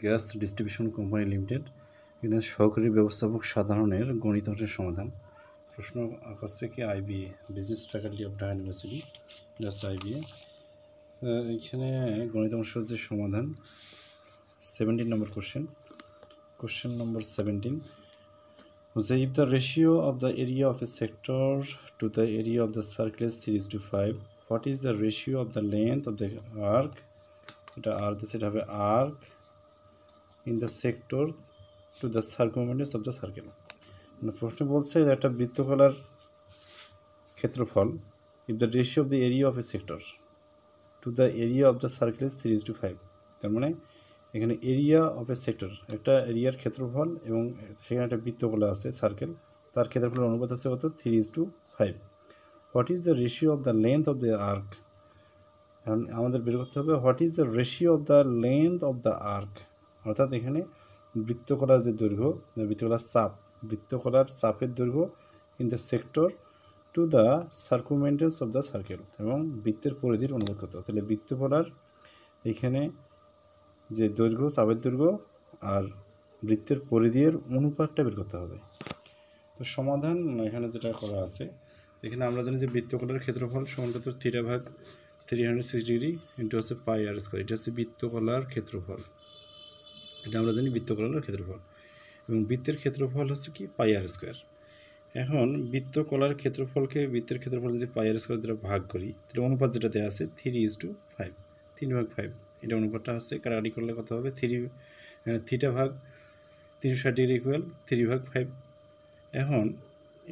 Gas distribution company limited এখানে সহকারী ব্যবস্থাপক সাধারণের গণিত অংশের সমাধান। প্রশ্ন হচ্ছে কি IBA business faculty of Dhaka university, just IBA. এখানে গণিত অংশের যে সমাধান 17 নম্বর কোশ্চেন নম্বর 17 হচ্ছে if the ratio of the area of a sector to the area of the circle is 3:5, what is the ratio of the length of the arc, এটা আর দিচ্ছে, এটা হবে arc in the sector to the circumference of the circle। মানে প্রশ্ন বলছে যে একটা বৃত্তকলার ক্ষেত্রফল if the ratio of the area of a sector to the area of the circle is 3:5, তার মানে এখানে এরিয়া অফ এ সেক্টর, একটা এরিয়ার ক্ষেত্রফল এবং সেখানে একটা বৃত্তকলা আছে সার্কেল, তার ক্ষেত্রফলের অনুপাত হচ্ছে কত 3:5। What is the ratio of the length of the arc, এখন আমাদের বের করতে হবে what is the ratio of the length of the arc, অর্থাৎ এখানে বৃত্তকলার যে দৈর্ঘ্য, বৃত্তকলার চাপের দৈর্ঘ্য in the sector to the circumference of the circle, এবং বৃত্তের পরিধির অনুপাত কত। তাহলে বৃত্তকলার এখানে যে দৈর্ঘ্য, চাপের দৈর্ঘ্য আর বৃত্তের পরিধির অনুপাতটা বের করতে হবে। তো সমাধান এখানে যেটা করা আছে, এখানে আমরা জানি যে বৃত্তকলার ক্ষেত্রফল সমান কত θ/360 ইন্টু হচ্ছে πr², এটা হচ্ছে বৃত্তকলার ক্ষেত্রফল, এটা আমরা জানি বৃত্তকলার ক্ষেত্রফল, এবং বৃত্তের ক্ষেত্রফল হচ্ছে কি πr²। এখন বৃত্তকলার ক্ষেত্রফলকে বৃত্তের ক্ষেত্রফল যদি πr² দ্বারা ভাগ করি, তাহলে অনুপাত যেটা দেওয়া আছে 3:5, 3/5, এটা অনুপাতটা হচ্ছে কাটাকাটি করলে কত হবে θ/360 ইকুয়াল 3/5। এখন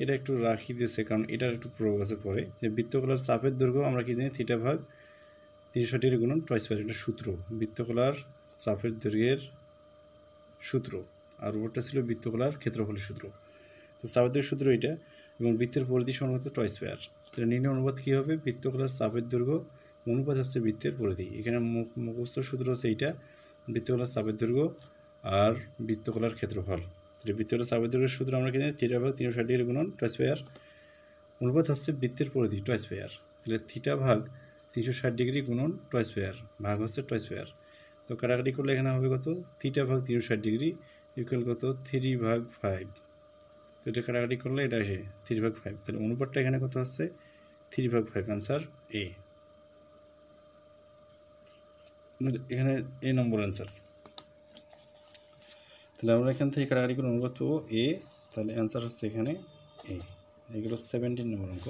এটা একটু রাখি দিয়েছে কারণ এটার একটু প্রয়োগ আছে পরে, যে বৃত্তকলার চাপের দৈর্ঘ্য আমরা কি জানি θ/360 গুণন টয়েস/, এটা সূত্র, বৃত্তকলার চাপের দৈর্ঘ্যের সূত্র, আর ওটা ছিল বৃত্তকলার ক্ষেত্রফলের সূত্র। তো চাপের দৈর্ঘ্যের সূত্র এটা, এবং বৃত্তের পরিধি সমান হতো টয়েস/। তাহলে নির্ণয় অনুপাত কী হবে, বৃত্তকলার চাপের দৈর্ঘ্য অনুপাত হচ্ছে বৃত্তের পরিধি। এখানে মুখস্থ সূত্র হচ্ছে এইটা, বৃত্তকলার চাপের দৈর্ঘ্য আর বৃত্তকলার ক্ষেত্রফল। তাহলে বৃত্তকলার চাপের দৈর্ঘ্যের সূত্র আমরা কি জানি θ/360 গুণন টয়েস/, অনুপাত হচ্ছে বৃত্তের পরিধি টয়েস/। তাহলে θ/360 গুণন টয়েস/, ভাগ হচ্ছে টয়েস/। তো কাটাকাটি করলে এখানে হবে কত θ/360 ইকুয়াল কত 3/5। তো এটা কাটাকাটি করলে এটা আসে 3/5। তাহলে অনুপাতটা এখানে কত হচ্ছে 3/5, আনসার এ। এখানে এ নম্বর অ্যান্সার। তাহলে আমরা এখান থেকে কাটাকাটি করে অনুপাত পাবো এ, তাহলে অ্যান্সার হচ্ছে এখানে এ। এগুলো 17 নম্বর অঙ্ক।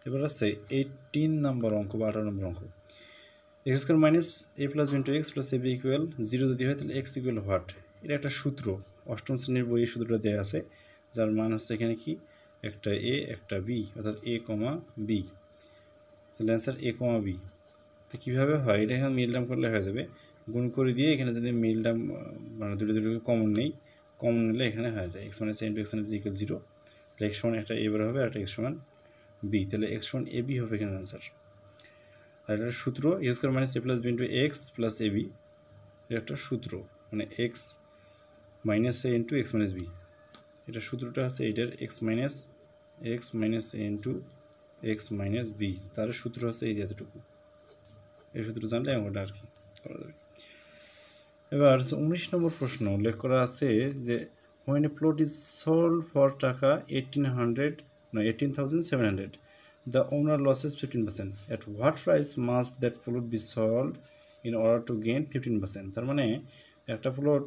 এবার আছে 18 নম্বর অঙ্ক বা 18 নম্বর অঙ্ক। x² - a + b * x + ab equal 0 যদি হয় তাহলে x ইকুয়াল হোয়াট, এটা একটা সূত্র, অষ্টম শ্রেণীর বইয়ে সূত্রটা দেওয়া আছে, যার মান হচ্ছে এখানে কি একটা a একটা b, অর্থাৎ a, b। তাহলে অ্যান্সার a, b। তো কীভাবে হয়, এটা এখানে মিল টার্ম করলে হয়ে যাবে, গুণ করে দিয়ে এখানে যদি মিল টার্ম মানে দুটো কমন নেই, কমন নিলে এখানে হয়ে যায় x - a * x = 0, তাহলে x সমান একটা a বের হবে আর একটা x সমান b, তাহলে x সমান ab হবে এখানে অ্যান্সার। আর এটার সূত্র x² - a + b * x + ab, এটা একটা সূত্র, মানে x - a * x - b, এটা সূত্রটা আছে এইটার x - a * x - b, তার সূত্র হচ্ছে এই যে এতটুকু, এই সূত্র জানলে অঙ্কটা আর কি করা যাবে। এবার 19 নম্বর প্রশ্ন উল্লেখ করা আছে যে when a plot is sold for টাকা 18,700, the owner loses 15%, at what price must that plot be sold in order to gain 15%? তার মানে একটা প্লট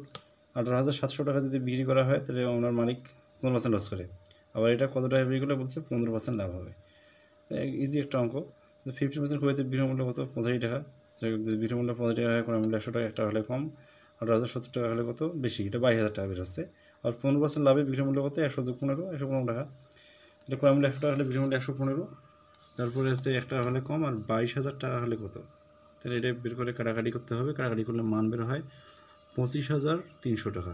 18,700 টাকা যদি বিক্রি করা হয় তাহলে ওনার মালিক 15% লস করে, আবার এটা কত টাকা বিক্রি করলে বলছে 15% লাভ হবে। ইজি একটা অঙ্ক। 50% করে বিক্রয় মূল্য কত 85 টাকা, যদি বিক্রয় মূল্য 85 টাকা হয়, ক্রয় মূল্য 100 টাকা, একটা হলে কম, 18,070 টাকা হলে কত বেশি, এটা 22,000 টাকা বের হচ্ছে। আর 15% লাভে বিক্রয় মূল্য কত 115 টাকা, তাহলে ক্রয় মূল্য 100 টাকা হলে বিক্রয় মূল্য 115, তারপরে আছে 1 টাকা হলে কম, আর 22,000 টাকা হলে কত, তাহলে এটা বের করে কাটাকাটি করতে হবে, কাটাকাটি করলে মান বের হয় 25,300 টাকা।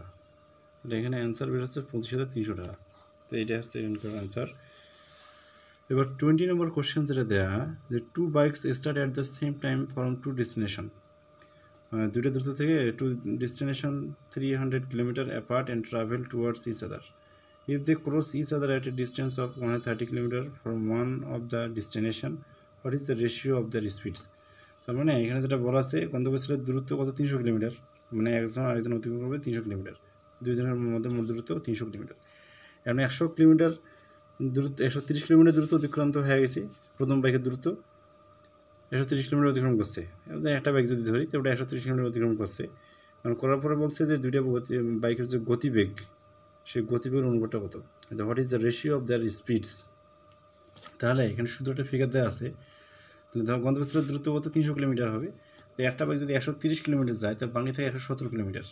তাহলে এখানে অ্যান্সার বের হচ্ছে 25,300 টাকা। তো এইটা হচ্ছে এখানকার অ্যান্সার। এবার 20 নম্বর কোশ্চেন যেটা দেয়া, যে 2 bikes start at the same time from 2 destination, দুইটা দূরত্ব থেকে 2 destination 300 kilometer apart and travel towards each other. If they cross each other at a distance of 130 kilometer from one of the destination, what is the ratio of their speeds? তার মানে এখানে যেটা বলা আছে গন্তব্যস্থলের দূরত্ব কত 300 কিলোমিটার, মানে একজন আরেকজন অতিক্রম করবে 300 কিলোমিটার, দুইজনের মধ্যে মোট দূরত্ব 300 কিলোমিটার। এখন 100 কিলোমিটার দূরত্ব 130 কিলোমিটার দূরত্ব অতিক্রান্ত হয়ে গেছে, প্রথম বাইকের দূরত্ব 130 কিলোমিটার অতিক্রম করছে। একটা বাইক যদি ধরি তাহলে 130 কিলোমিটার অতিক্রম করছে, কারণ করার পরে বলছে যে দুইটা বাইকের যে গতিবেগ, সেই গতিবেগের অনুপাতটা কত, what is the ratio of their speeds. তাহলে এখানে শুধু একটা ফিগার দেওয়া আছে, ধর গন্তব্যস্থলের দূরত্ব কত 300 কিলোমিটার হবে, তো একটা বাইক যদি 130 কিলোমিটার যায় তাহলে বাকি থাকে 117 কিলোমিটার।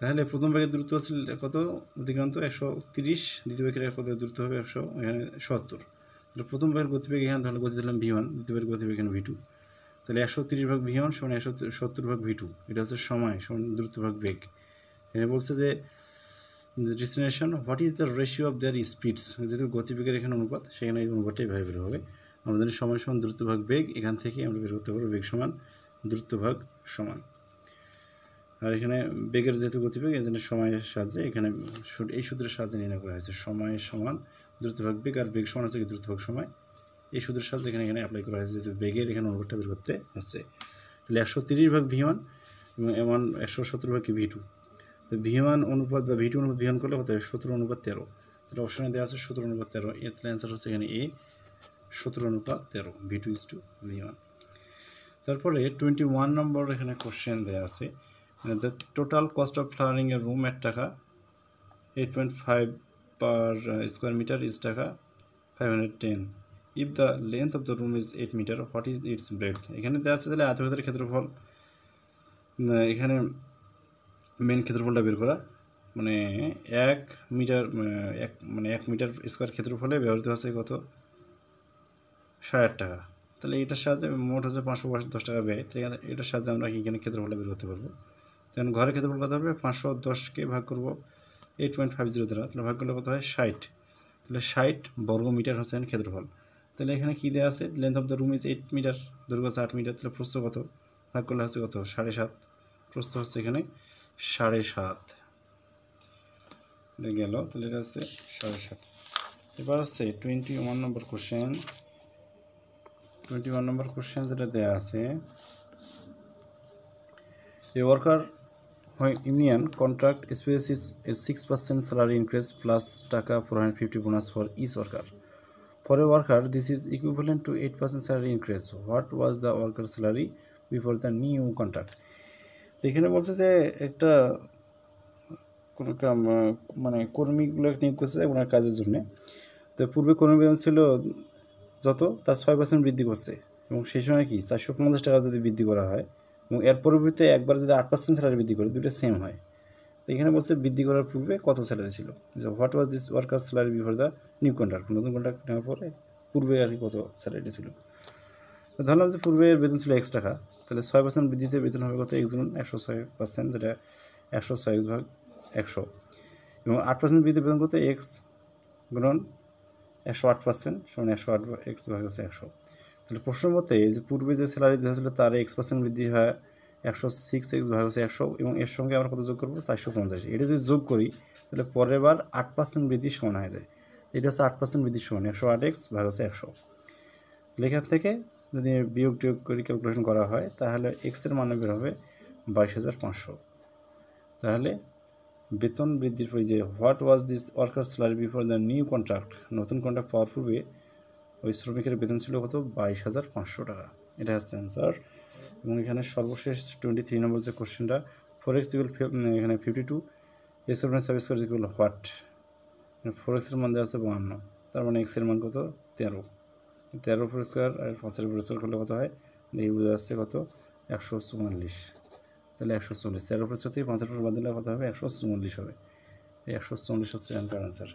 তাহলে প্রথম বাইকের দূরত্ব আছে কত অতিক্রান্ত 130, দ্বিতীয় বাইকের কত দূরত্ব হবে 170। তাহলে প্রথম বাইকের গতিবেগ এখানে তাহলে গতি দিলাম V1, দ্বিতীয় বাইকের গতিবেগ এখানে V2। তাহলে 130 ভাগ V1 সমান 170 ভাগ V2, এটা হচ্ছে সময় সমান দূরত্ব ভাগ বেগ। এখানে বলছে যে destination what is the ratio of their speeds, যেহেতু গতিবেগের এখানে অনুপাত, সেখানে এই অনুপাতটাই ভাবে বের হবে। আমরা জানি সময় সমান দূরত্ব ভাগ বেগ, এখান থেকে আমরা বের করতে পারবো বেগ সমান দূরত্ব ভাগ সমান। আর এখানে বেগের যেহেতু গতিবেগ, এই জন্য সময়ের সাহায্যে এখানে এই সূত্রের সাহায্যে নির্ণয় করা হয়েছে, সময় সমান দূরত্ব ভাগ বেগ, আর বেগ সমান আছে কি দূরত্ব ভাগ সময়। এই সূত্রের সাহায্যে এখানে অ্যাপ্লাই করা হয়েছে, যেহেতু বেগের এখানে অনুপাতটা বের করতে হচ্ছে। তাহলে 130 ভাগ V1 এবং এমন 170 ভাগ V2। তো V1 অনুপাত বা V2 অনুপাত V1 করলে কত হয় 17/13। তাহলে অপশনে দেওয়া আছে 17/13, এর তাহলে অ্যান্সার হচ্ছে এখানে A 17/13, V2:V1। তারপরে 21 নম্বর এখানে কোশ্চেন দেওয়া আছে, the total cost of flowering a room 8 টাকা, 8.5 পার স্কোয়ার মিটার ইজ টাকা 510। If the length of the room is 8 metre, what is its breadth. এখানে দেওয়া আছে তাহলে আয়তক্ষেত্রের ক্ষেত্রফল, এখানে মেন ক্ষেত্রফলটা বের করা, মানে 1 মিটার মানে 1 মিটার স্কোয়ার ক্ষেত্রফলে ব্যবহৃত আছে কত 8.5 টাকা। তাহলে এটার সাহায্যে মোট হচ্ছে 510 টাকা ব্যয়। তাহলে এটার সাহায্যে আমরা এখানে ক্ষেত্রফলটা বের করতে পারবো। তখন ঘরের ক্ষেত্রফল কত হবে, 510কে ভাগ করবো 8.50 দ্বারা, তাহলে ভাগ করলে কত হয় 60। তাহলে 60 বর্গ মিটার হচ্ছে ক্ষেত্রফল। তাহলে এখানে কী দেওয়া আছে, length of the room is 8 metre, দৈর্ঘ্য আছে 8 মিটার, তাহলে প্রস্থ কত ভাগ করলে হচ্ছে কত 7.5, প্রস্থ হচ্ছে এখানে 7.5 গেল, তাহলে এটা হচ্ছে 7.5। এবার হচ্ছে 21 নম্বর কোশ্চেন। 21 নম্বর কোশ্চেন যেটা দেওয়া আছে, a worker union contract specifies a 6% salary increase plus টাকা 450 bonus for each worker. For a worker this is equivalent to 8% salary increase, what was the worker salary before the new contract. তো এখানে বলছে যে একটা কোনো মানে কর্মীগুলো নিয়োগ করছে ওনার কাজের জন্যে। তো পূর্বে কর্মী বেতন ছিল যত, তার 6% বৃদ্ধি করছে, এবং সেই সময় কি 450 টাকা যদি বৃদ্ধি করা হয়, এবং এর পরবর্তীতে একবার যদি 8% স্যালারি বৃদ্ধি করে, দুটো সেম হয়। তো এখানে বলছে বৃদ্ধি করার পূর্বে কত স্যালারি ছিল, যে what was this worker salary before the new contract, নতুন কন্ট্রাক্ট নেওয়ার পরে পূর্বে আর কি কত স্যালারি ছিল। তো ধরলাম যে পূর্বে বেতন ছিল X টাকা, তাহলে 6% বৃদ্ধিতে বেতন হবে কত X গুণন 106%, যেটা 106 ভাগ 100, এবং 8% বৃদ্ধি বেতন করতে X গুণন 108% সমান 108 X ভাগ 100। তাহলে প্রশ্ন মতে যে পূর্বে যে স্যালারি দেওয়া হয়েছিল তার X% বৃদ্ধি হয় 106 X ভাগ 100, এবং এর সঙ্গে আমরা কত যোগ করবো 450। এটা যদি যোগ করি তাহলে পরের বার 8% বৃদ্ধি সমান হয়ে যায়। এটা হচ্ছে 8% বৃদ্ধির সমান 108 X ভাগ 100। এখান থেকে যদি বিয়োগ টিয়োগ করে ক্যালকুলেশন করা হয় তাহলে এক্সের মান বের হবে 22,500। তাহলে বেতন বৃদ্ধির পরে যে what was this worker salary before the new contract, নতুন কন্ট্রাক্ট পাওয়ার পূর্বে ওই শ্রমিকের বেতন ছিল কত 22,500 টাকা। এটা হচ্ছে অ্যান্সার। এবং এখানে সর্বশেষ 23 নম্বর যে কোশ্চেনটা, 4x ইকুয়াল এখানে 52, S over sub square equal what. 4x এর মান দেওয়া আছে 52, তার মানে এক্সের মান কত 13, 13 স্কোয়ার আর 5 স্কোয়ার করলে কত হয়, এই বোঝা যাচ্ছে কত 144। তাহলে 144, 13 থেকে 5 বাদ দিলে কত হবে 144 হবে। এই 144 হচ্ছে অ্যান্সার।